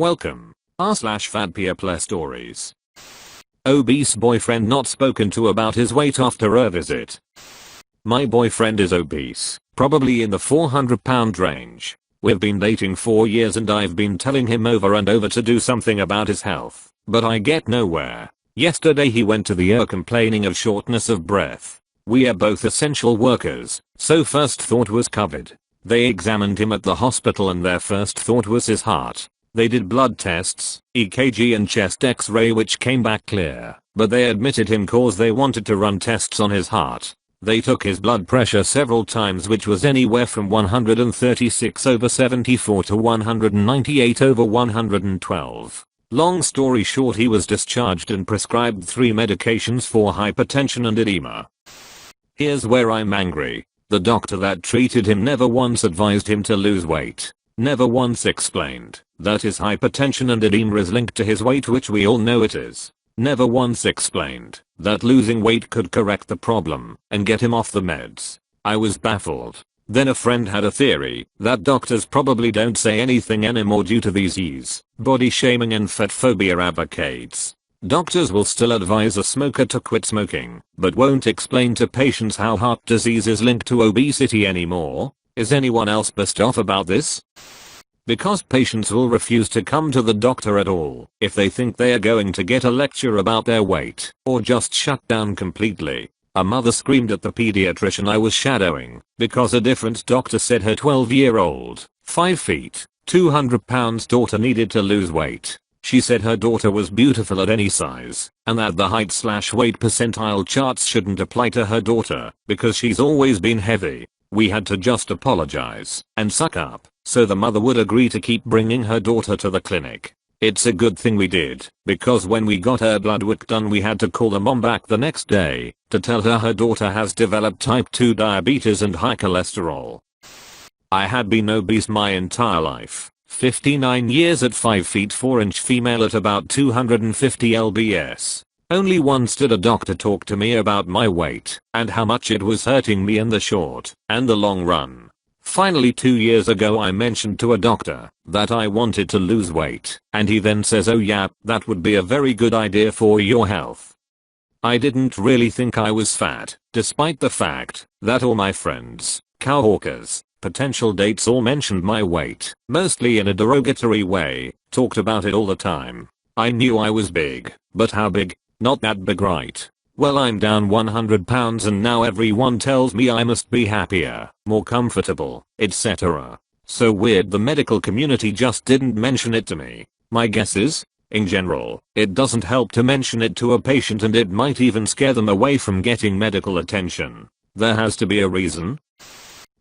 Welcome. r/Fatpeoplestories. Obese boyfriend not spoken to about his weight after a visit. My boyfriend is obese, probably in the 400-pound range. We've been dating 4 years and I've been telling him over and over to do something about his health, but I get nowhere. Yesterday he went to the ER complaining of shortness of breath. We are both essential workers, so first thought was COVID. They examined him at the hospital and their first thought was his heart. They did blood tests, EKG and chest x-ray which came back clear, but they admitted him cause they wanted to run tests on his heart. They took his blood pressure several times which was anywhere from 136/74 to 198/112. Long story short, he was discharged and prescribed 3 medications for hypertension and edema. Here's where I'm angry. The doctor that treated him never once advised him to lose weight. Never once explained that his hypertension and edema is linked to his weight, which we all know it is. Never once explained that losing weight could correct the problem and get him off the meds. I was baffled. Then a friend had a theory that doctors probably don't say anything anymore due to these body shaming and fat phobia advocates. Doctors will still advise a smoker to quit smoking, but won't explain to patients how heart disease is linked to obesity anymore. Is anyone else pissed off about this? Because patients will refuse to come to the doctor at all if they think they are going to get a lecture about their weight, or just shut down completely. A mother screamed at the pediatrician I was shadowing because a different doctor said her 12-year-old, 5 feet, 200 pounds daughter needed to lose weight. She said her daughter was beautiful at any size, and that the height/weight percentile charts shouldn't apply to her daughter because she's always been heavy. We had to just apologize and suck up so the mother would agree to keep bringing her daughter to the clinic. It's a good thing we did, because when we got her blood work done we had to call the mom back the next day to tell her her daughter has developed type 2 diabetes and high cholesterol. I had been obese my entire life. 59 years at 5 feet 4 inch female at about 250 lbs. Only once did a doctor talk to me about my weight and how much it was hurting me in the short and the long run. Finally 2 years ago I mentioned to a doctor that I wanted to lose weight, and he then says, oh yeah, that would be a very good idea for your health. I didn't really think I was fat, despite the fact that all my friends, cowhawkers, potential dates all mentioned my weight, mostly in a derogatory way, talked about it all the time. I knew I was big, but how big? Not that big, right? Well, I'm down 100 pounds and now everyone tells me I must be happier, more comfortable, etc. So weird the medical community just didn't mention it to me. My guess is, in general, it doesn't help to mention it to a patient and it might even scare them away from getting medical attention. There has to be a reason.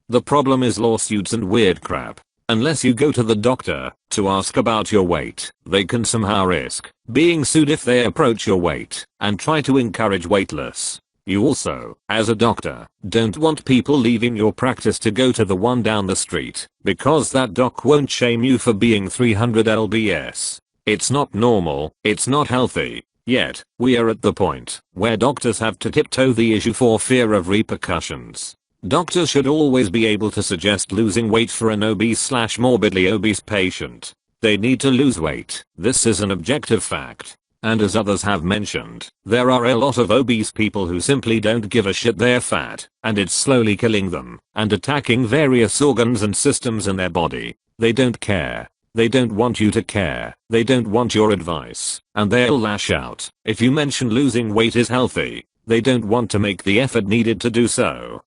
The problem is lawsuits and weird crap. Unless you go to the doctor to ask about your weight, they can somehow risk being sued if they approach your weight and try to encourage weight loss. You also, as a doctor, don't want people leaving your practice to go to the one down the street, because that doc won't shame you for being 300 lbs. It's not normal, it's not healthy. Yet, we are at the point where doctors have to tiptoe the issue for fear of repercussions. Doctors should always be able to suggest losing weight for an obese/morbidly obese patient. They need to lose weight. This is an objective fact. And as others have mentioned, there are a lot of obese people who simply don't give a shit they're fat, and it's slowly killing them and attacking various organs and systems in their body. They don't care. They don't want you to care. They don't want your advice, and they'll lash out if you mention losing weight is healthy. They don't want to make the effort needed to do so.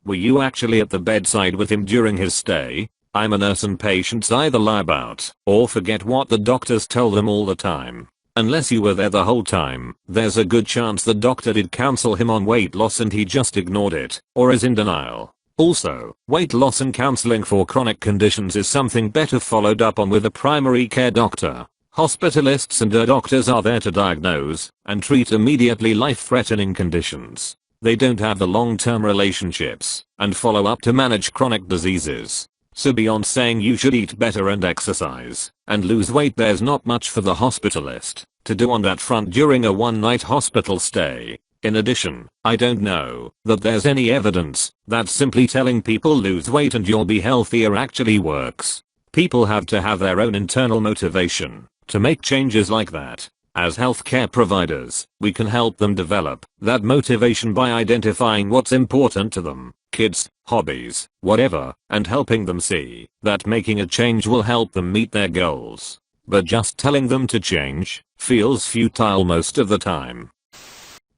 Were you actually at the bedside with him during his stay? I'm a nurse and patients either lie about or forget what the doctors tell them all the time. Unless you were there the whole time, there's a good chance the doctor did counsel him on weight loss and he just ignored it or is in denial. Also, weight loss and counseling for chronic conditions is something better followed up on with a primary care doctor. Hospitalists and doctors are there to diagnose and treat immediately life-threatening conditions. They don't have the long-term relationships and follow up to manage chronic diseases. So beyond saying you should eat better and exercise and lose weight, there's not much for the hospitalist to do on that front during a one-night hospital stay. In addition, I don't know that there's any evidence that simply telling people lose weight and you'll be healthier actually works. People have to have their own internal motivation to make changes like that. As healthcare providers, we can help them develop that motivation by identifying what's important to them, kids, hobbies, whatever, and helping them see that making a change will help them meet their goals. But just telling them to change feels futile most of the time.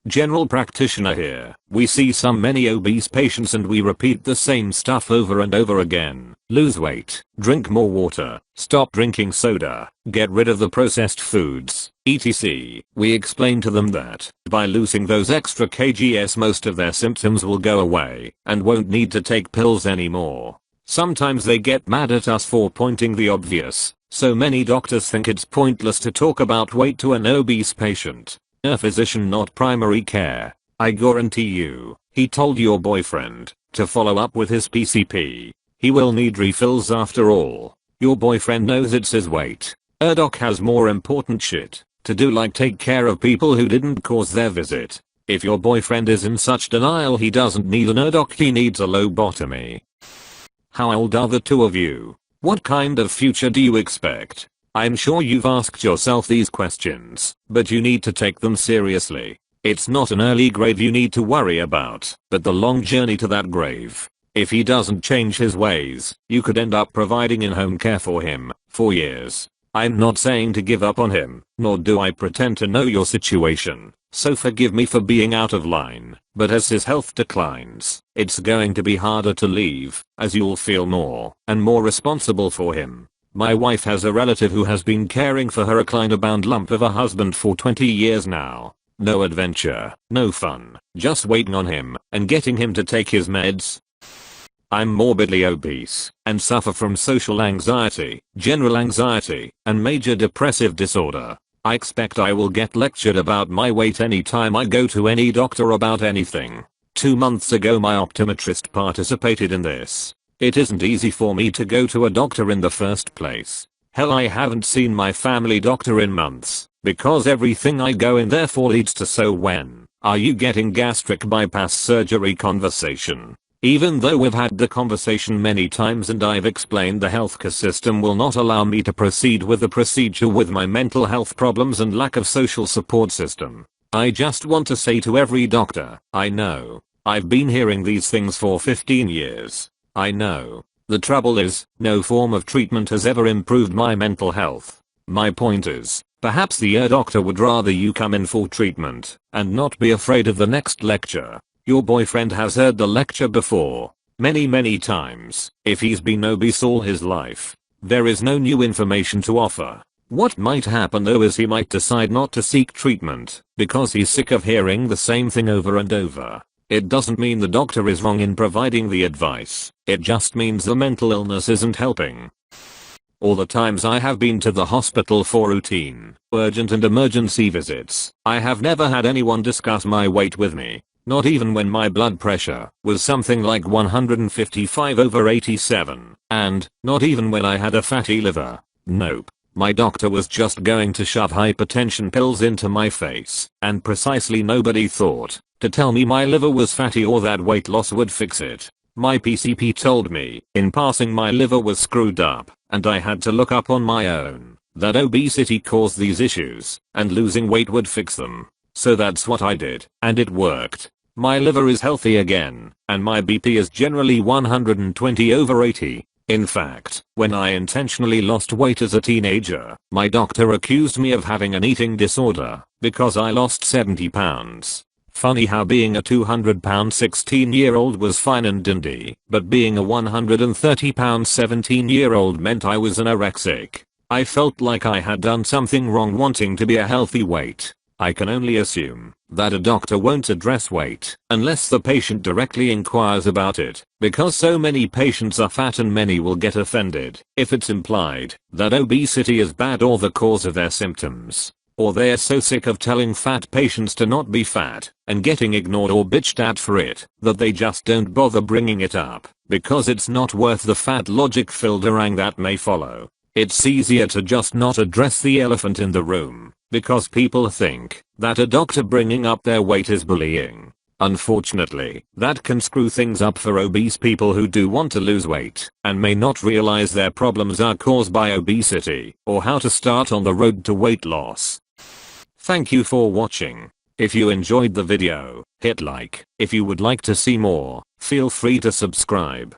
General practitioner here. We see many obese patients and we repeat the same stuff over and over again. Lose weight, drink more water, stop drinking soda, get rid of the processed foods, etc. We explain to them that by losing those extra kgs most of their symptoms will go away and won't need to take pills anymore. Sometimes they get mad at us for pointing the obvious, so many doctors think it's pointless to talk about weight to an obese patient. A physician, not primary care. I guarantee you, he told your boyfriend to follow up with his PCP. He will need refills after all. Your boyfriend knows it's his weight. A doc has more important shit to do, like take care of people who didn't cause their visit. If your boyfriend is in such denial, he doesn't need an doc, he needs a lobotomy. How old are the two of you? What kind of future do you expect? I'm sure you've asked yourself these questions, but you need to take them seriously. It's not an early grave you need to worry about, but the long journey to that grave. If he doesn't change his ways, you could end up providing in-home care for him for years. I'm not saying to give up on him, nor do I pretend to know your situation, so forgive me for being out of line, but as his health declines, it's going to be harder to leave, as you'll feel more and more responsible for him. My wife has a relative who has been caring for her recliner-bound lump of a husband for 20 years now. No adventure, no fun, just waiting on him and getting him to take his meds. I'm morbidly obese and suffer from social anxiety, general anxiety, and major depressive disorder. I expect I will get lectured about my weight anytime I go to any doctor about anything. 2 months ago my optometrist participated in this. It isn't easy for me to go to a doctor in the first place. Hell, I haven't seen my family doctor in months, because everything I go in there for leads to "so when are you getting gastric bypass surgery" conversation. Even though we've had the conversation many times and I've explained the healthcare system will not allow me to proceed with the procedure with my mental health problems and lack of social support system. I just want to say to every doctor I know, I've been hearing these things for 15 years. I know. The trouble is, no form of treatment has ever improved my mental health. My point is, perhaps the ear doctor would rather you come in for treatment and not be afraid of the next lecture. Your boyfriend has heard the lecture before, many times. If he's been obese all his life, there is no new information to offer. What might happen though is he might decide not to seek treatment because he's sick of hearing the same thing over and over. It doesn't mean the doctor is wrong in providing the advice, it just means the mental illness isn't helping. All the times I have been to the hospital for routine, urgent and emergency visits, I have never had anyone discuss my weight with me, not even when my blood pressure was something like 155/87, and not even when I had a fatty liver. Nope. My doctor was just going to shove hypertension pills into my face, and precisely nobody thought to tell me my liver was fatty or that weight loss would fix it. My PCP told me, in passing, my liver was screwed up, and I had to look up on my own that obesity caused these issues, and losing weight would fix them. So that's what I did, and it worked. My liver is healthy again, and my BP is generally 120/80. In fact, when I intentionally lost weight as a teenager, my doctor accused me of having an eating disorder because I lost 70 pounds. Funny how being a 200-pound 16-year-old was fine and dandy, but being a 130-pound 17-year-old meant I was anorexic. I felt like I had done something wrong wanting to be a healthy weight. I can only assume that a doctor won't address weight unless the patient directly inquires about it, because so many patients are fat and many will get offended if it's implied that obesity is bad or the cause of their symptoms. Or they're so sick of telling fat patients to not be fat and getting ignored or bitched at for it that they just don't bother bringing it up because it's not worth the fat logic-filled harangue that may follow. It's easier to just not address the elephant in the room because people think that a doctor bringing up their weight is bullying. Unfortunately, that can screw things up for obese people who do want to lose weight and may not realize their problems are caused by obesity or how to start on the road to weight loss. Thank you for watching. If you enjoyed the video, hit like. If you would like to see more, feel free to subscribe.